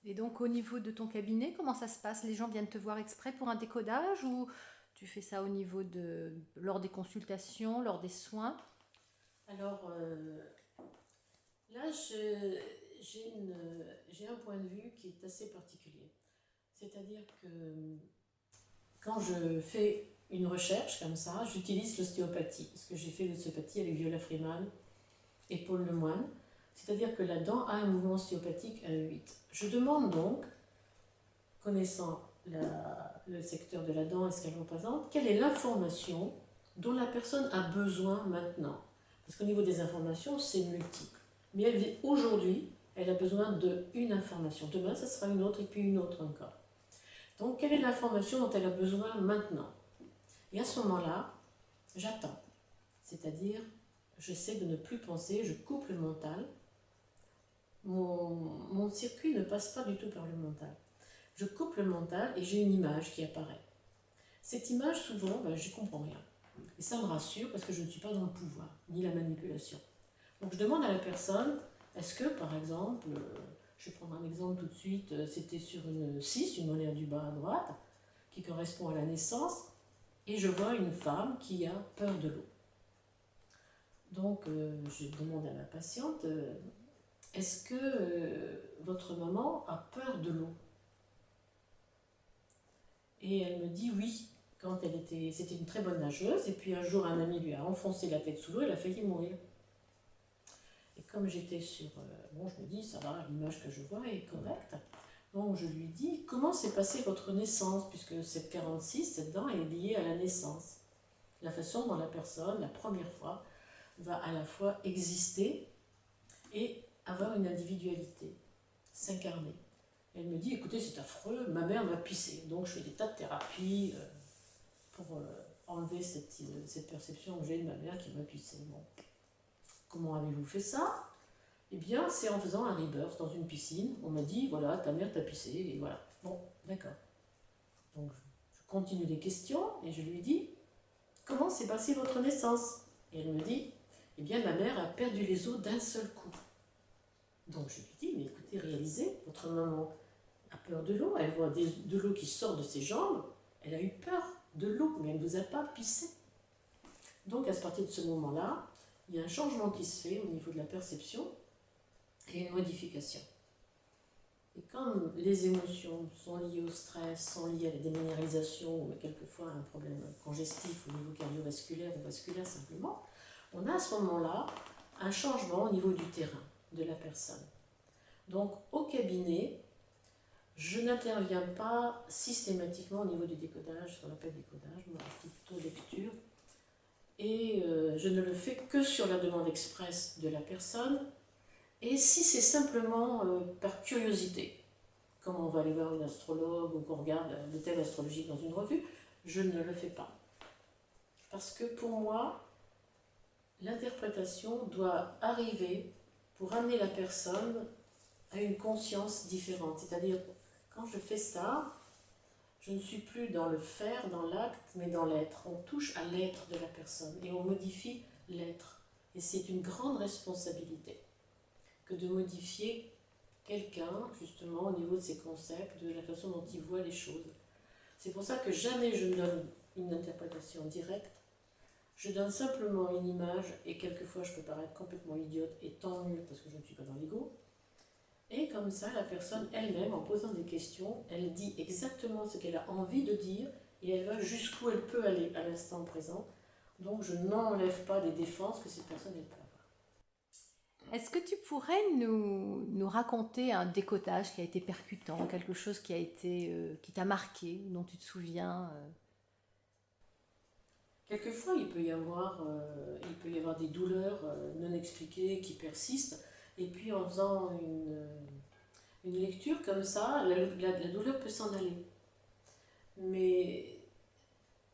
Et donc au niveau de ton cabinet, comment ça se passe? Les gens viennent te voir exprès pour un décodage ou tu fais ça au niveau de lors des consultations, lors des soins? Alors là, j'ai un point de vue qui est assez particulier. C'est-à-dire que quand je fais une recherche comme ça, j'utilise l'ostéopathie, parce que j'ai fait l'ostéopathie avec Viola Freeman et Paul Lemoine. C'est-à-dire que la dent a un mouvement ostéopathique à E8. Je demande donc, connaissant le secteur de la dent et ce qu'elle représente, quelle est l'information dont la personne a besoin maintenant. Parce qu'au niveau des informations, c'est multiple. Mais elle dit aujourd'hui, elle a besoin d'une information. Demain, ça sera une autre et puis une autre encore. Donc, quelle est l'information dont elle a besoin maintenant? Et à ce moment-là, j'attends. C'est-à-dire, j'essaie de ne plus penser, je coupe le mental. Mon circuit ne passe pas du tout par le mental. Je coupe le mental et j'ai une image qui apparaît. Cette image, souvent, je ne comprends rien. Et ça me rassure parce que je ne suis pas dans le pouvoir, ni la manipulation. Donc je demande à la personne, est-ce que, par exemple, je vais prendre un exemple tout de suite, c'était sur une 6, une molaire du bas à droite, qui correspond à la naissance, et je vois une femme qui a peur de l'eau. Donc je demande à la patiente, est-ce que votre maman a peur de l'eau? Et elle me dit oui, quand c'était une très bonne nageuse, et puis un jour un ami lui a enfoncé la tête sous l'eau, elle a failli mourir. Et comme j'étais sur, bon, je me dis, ça va, l'image que je vois est correcte. Donc je lui dis, comment s'est passée votre naissance, puisque cette 46, cette dent est liée à la naissance. La façon dont la personne, la première fois, va à la fois exister et avoir une individualité, s'incarner. Elle me dit, écoutez, c'est affreux, ma mère m'a pissé. Donc je fais des tas de thérapies pour enlever cette perception que j'ai de ma mère qui m'a pissé. Bon. Comment avez-vous fait ça? Eh bien, c'est en faisant un rebirth dans une piscine. On m'a dit, voilà, ta mère t'a pissé, et voilà. Bon, d'accord. Donc je continue les questions et je lui dis, comment s'est passée votre naissance? Et elle me dit, eh bien, ma mère a perdu les os d'un seul coup. Donc je lui dis, mais écoutez, réalisez, votre maman a peur de l'eau, elle voit de l'eau qui sort de ses jambes, elle a eu peur de l'eau, mais elle ne vous a pas pissé. Donc à partir de ce moment-là, il y a un changement qui se fait au niveau de la perception et une modification. Et comme les émotions sont liées au stress, sont liées à la déminéralisation ou quelquefois à un problème congestif au niveau cardiovasculaire ou vasculaire simplement, on a à ce moment-là un changement au niveau du terrain de la personne. Donc au cabinet, je n'interviens pas systématiquement au niveau du décodage, ce qu'on appelle décodage, moi je dis plutôt lecture, et je ne le fais que sur la demande expresse de la personne, et si c'est simplement par curiosité, comme on va aller voir une astrologue ou qu'on regarde le thème astrologique dans une revue, je ne le fais pas. Parce que pour moi, l'interprétation doit arriver pour amener la personne à une conscience différente. C'est-à-dire, quand je fais ça, je ne suis plus dans le faire, dans l'acte, mais dans l'être. On touche à l'être de la personne et on modifie l'être. Et c'est une grande responsabilité que de modifier quelqu'un, justement, au niveau de ses concepts, de la façon dont il voit les choses. C'est pour ça que jamais je ne donne une interprétation directe. Je donne simplement une image, et quelquefois je peux paraître complètement idiote, et tant mieux parce que je ne suis pas dans l'ego. Et comme ça, la personne elle-même, en posant des questions, elle dit exactement ce qu'elle a envie de dire, et elle va jusqu'où elle peut aller à l'instant présent. Donc je n'enlève pas des défenses que cette personne elle peut avoir. Est-ce que tu pourrais nous raconter un décotage qui a été percutant, quelque chose qui a été qui t'a marqué, dont tu te souviens Quelquefois, il peut y avoir des douleurs non expliquées qui persistent, et puis en faisant une lecture comme ça, la douleur peut s'en aller. Mais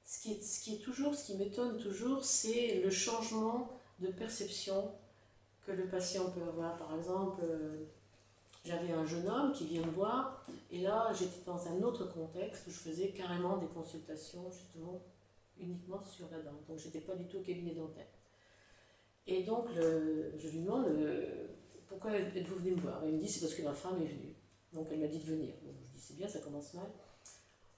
ce qui m'étonne toujours, c'est le changement de perception que le patient peut avoir. Par exemple, j'avais un jeune homme qui vient me voir, et là, j'étais dans un autre contexte où je faisais carrément des consultations, justement, uniquement sur la dent. Donc, j'étais pas du tout au cabinet dentaire. Et donc, je lui demande pourquoi êtes-vous venu me voir? Il me dit c'est parce que ma femme est venue. Donc elle m'a dit de venir. Donc je dis c'est bien, ça commence mal.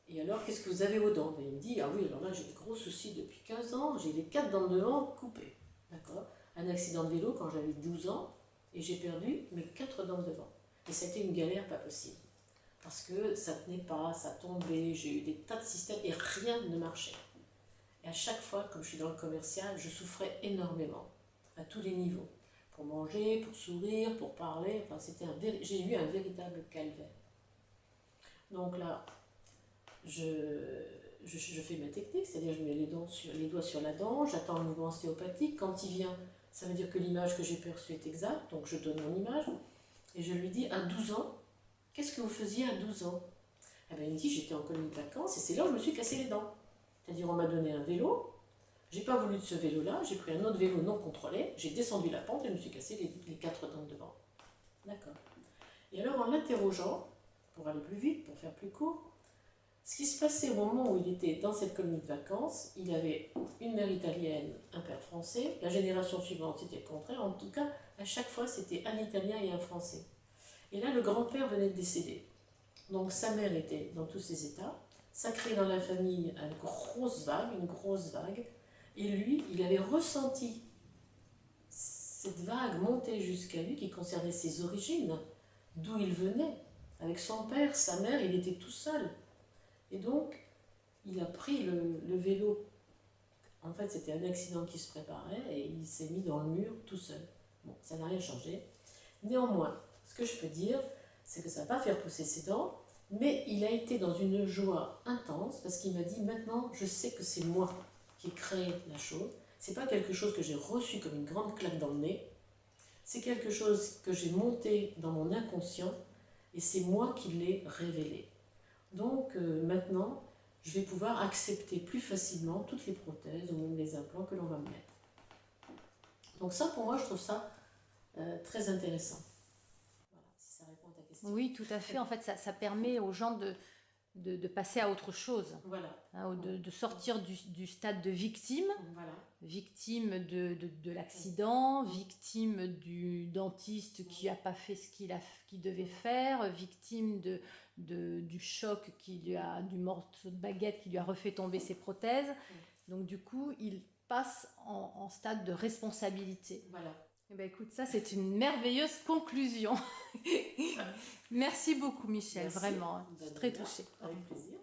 Et alors, qu'est-ce que vous avez aux dents? Et il me dit, ah oui, alors là j'ai des gros soucis depuis 15 ans, j'ai les 4 dents de devant coupées. D'accord? Un accident de vélo quand j'avais 12 ans, et j'ai perdu mes 4 dents de devant. Et ça a été une galère pas possible. Parce que ça tenait pas, ça tombait, j'ai eu des tas de systèmes et rien ne marchait. Et à chaque fois, comme je suis dans le commercial, je souffrais énormément, à tous les niveaux. Pour manger, pour sourire, pour parler, enfin, j'ai eu un véritable calvaire. Donc là, je fais ma technique, c'est-à-dire je mets les doigts sur la dent, j'attends le mouvement ostéopathique. Quand il vient, ça veut dire que l'image que j'ai perçue est exacte, donc je donne mon image. Et je lui dis, à 12 ans, qu'est-ce que vous faisiez à 12 ans? Eh bien, il me dit, j'étais en colonie de vacances et c'est là où je me suis cassé les dents. C'est-à-dire, on m'a donné un vélo, j'ai pas voulu de ce vélo-là, j'ai pris un autre vélo non contrôlé, j'ai descendu la pente et je me suis cassé les 4 dents de devant. D'accord. Et alors, en l'interrogeant, pour aller plus vite, pour faire plus court, ce qui se passait au moment où il était dans cette colonie de vacances, il avait une mère italienne, un père français. La génération suivante, c'était le contraire. En tout cas, à chaque fois, c'était un Italien et un Français. Et là, le grand-père venait de décéder. Donc sa mère était dans tous ses états. Ça crée dans la famille une grosse vague. Et lui, il avait ressenti cette vague monter jusqu'à lui, qui concernait ses origines, d'où il venait. Avec son père, sa mère, il était tout seul. Et donc, il a pris le vélo. En fait, c'était un accident qui se préparait et il s'est mis dans le mur tout seul. Bon, ça n'a rien changé. Néanmoins, ce que je peux dire, c'est que ça n'a pas fait repousser ses dents, mais il a été dans une joie intense parce qu'il m'a dit, maintenant, je sais que c'est moi qui ai créé la chose. C'est pas quelque chose que j'ai reçu comme une grande claque dans le nez. C'est quelque chose que j'ai monté dans mon inconscient et c'est moi qui l'ai révélé. Donc maintenant, je vais pouvoir accepter plus facilement toutes les prothèses ou même les implants que l'on va me mettre. Donc ça, pour moi, je trouve ça très intéressant. Voilà, si ça répond à ta question. Oui, tout à fait. En fait, ça permet aux gens de passer à autre chose, voilà. Hein, de sortir du stade de victime, voilà. Victime de l'accident, victime du dentiste qui n'a pas fait ce qu'il devait faire, victime du choc, du morceau de baguette qui lui a refait tomber ses prothèses. Donc du coup, il passe en stade de responsabilité. Voilà. Eh ben, écoute, ça c'est une merveilleuse conclusion. Merci beaucoup Michel, Merci. vraiment, je suis très touchée. Avec plaisir.